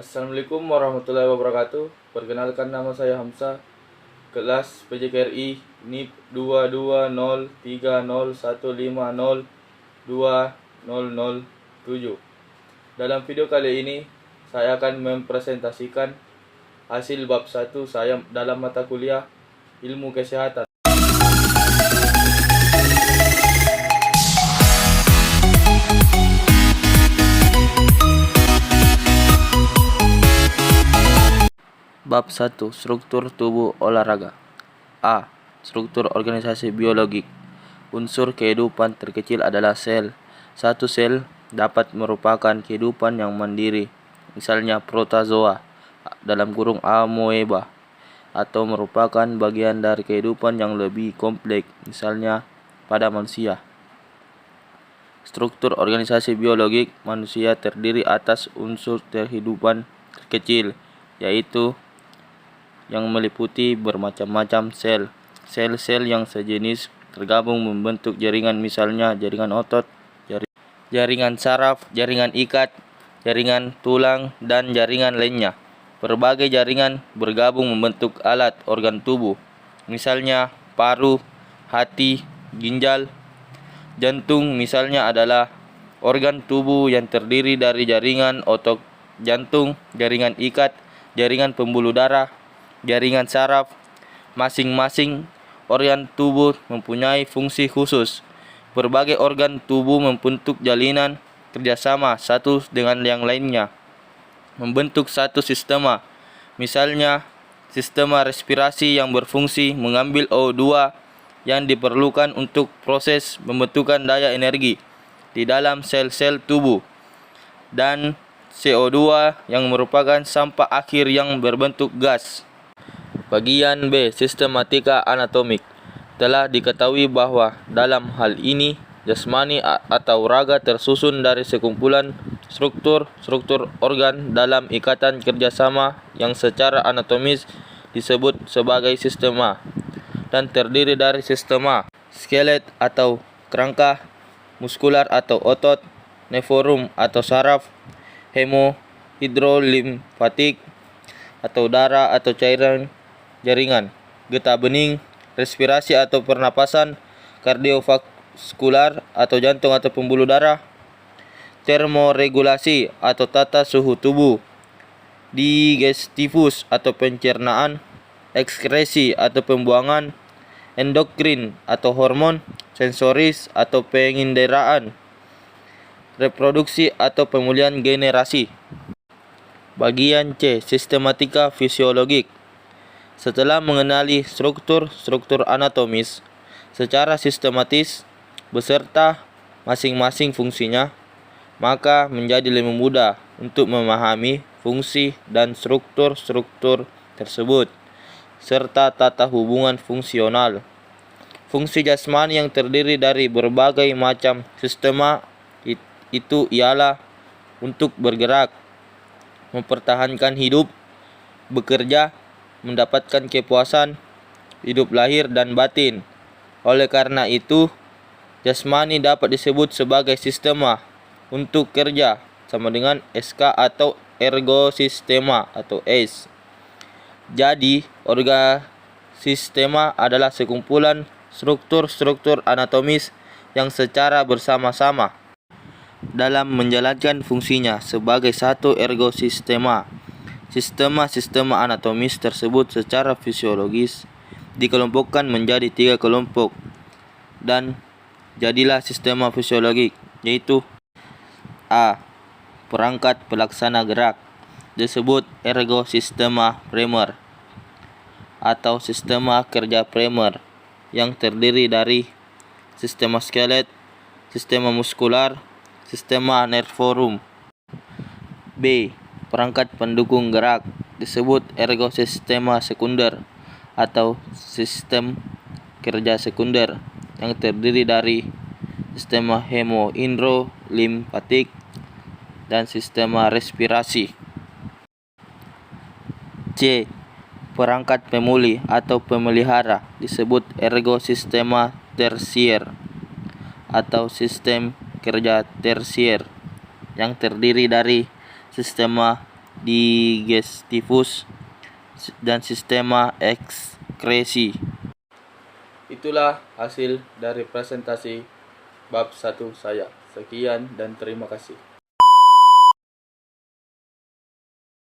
Assalamualaikum warahmatullahi wabarakatuh. Perkenalkan, nama saya Hamzah, kelas PJKRI NIP 22015020007. Dalam video kali ini saya akan mempresentasikan hasil bab 1 saya dalam mata kuliah Ilmu Kesehatan. Bab 1. Struktur tubuh olahraga. A. Struktur organisasi biologik. Unsur kehidupan terkecil adalah sel. Satu sel dapat merupakan kehidupan yang mandiri, misalnya protozoa (amoeba), atau merupakan bagian dari kehidupan yang lebih kompleks, misalnya pada manusia. Struktur organisasi biologik manusia terdiri atas unsur kehidupan terkecil, yaitu yang meliputi bermacam-macam sel. Sel-sel yang sejenis tergabung membentuk jaringan, misalnya jaringan otot, jaringan saraf, jaringan ikat, jaringan tulang, dan jaringan lainnya. Berbagai jaringan bergabung membentuk alat organ tubuh, misalnya paru, hati, ginjal. Jantung misalnya adalah organ tubuh yang terdiri dari jaringan otot jantung, jaringan ikat, jaringan pembuluh darah, jaringan saraf. Masing-masing organ tubuh mempunyai fungsi khusus. Berbagai organ tubuh membentuk jalinan kerjasama satu dengan yang lainnya, membentuk satu sistema. Misalnya, sistema respirasi yang berfungsi mengambil O2 yang diperlukan untuk proses pembentukan daya energi di dalam sel-sel tubuh, dan CO2 yang merupakan sampah akhir yang berbentuk gas. Bagian B. Sistematika anatomik. Telah diketahui bahwa dalam hal ini jasmani atau raga tersusun dari sekumpulan struktur organ dalam ikatan kerjasama yang secara anatomis disebut sebagai sistema, dan terdiri dari sistema skelet atau kerangka, muskular atau otot, neforum atau saraf, hidrolimfatik atau darah atau cairan jaringan, getah bening, respirasi atau pernapasan, kardiovaskular atau jantung atau pembuluh darah, termoregulasi atau tata suhu tubuh, digestivus atau pencernaan, ekskresi atau pembuangan, endokrin atau hormon, sensoris atau penginderaan, reproduksi atau pemulihan generasi. Bagian C. Sistematika fisiologik. Setelah mengenali struktur anatomis secara sistematis beserta masing-masing fungsinya, maka menjadi lebih mudah untuk memahami fungsi dan struktur tersebut serta tata hubungan fungsional. Fungsi jasmani yang terdiri dari berbagai macam sistema itu ialah untuk bergerak, mempertahankan hidup, bekerja, mendapatkan kepuasan, hidup lahir dan batin. Oleh karena itu, jasmani dapat disebut sebagai sistema untuk kerja, sama dengan SK atau ergosistema atau ACE. Jadi, sistema adalah sekumpulan struktur anatomis yang secara bersama-sama dalam menjalankan fungsinya sebagai satu ergosistema. Sistema anatomis tersebut secara fisiologis dikelompokkan menjadi 3 kelompok dan jadilah sistema fisiologik, yaitu A. Perangkat pelaksana gerak, disebut ergosistema primer atau sistema kerja primer, yang terdiri dari sistema skelet, sistema muskular, sistema neforum. B. Perangkat pendukung gerak, disebut ergosistema sekunder atau sistem kerja sekunder, yang terdiri dari sistema hemodinamik dan sistema respirasi. C. Perangkat pemulih atau pemelihara, disebut ergosistema tersier atau sistem kerja tersier, yang terdiri dari sistema digestivus, dan sistema ekskresi. Itulah hasil dari presentasi bab 1 saya. Sekian dan terima kasih.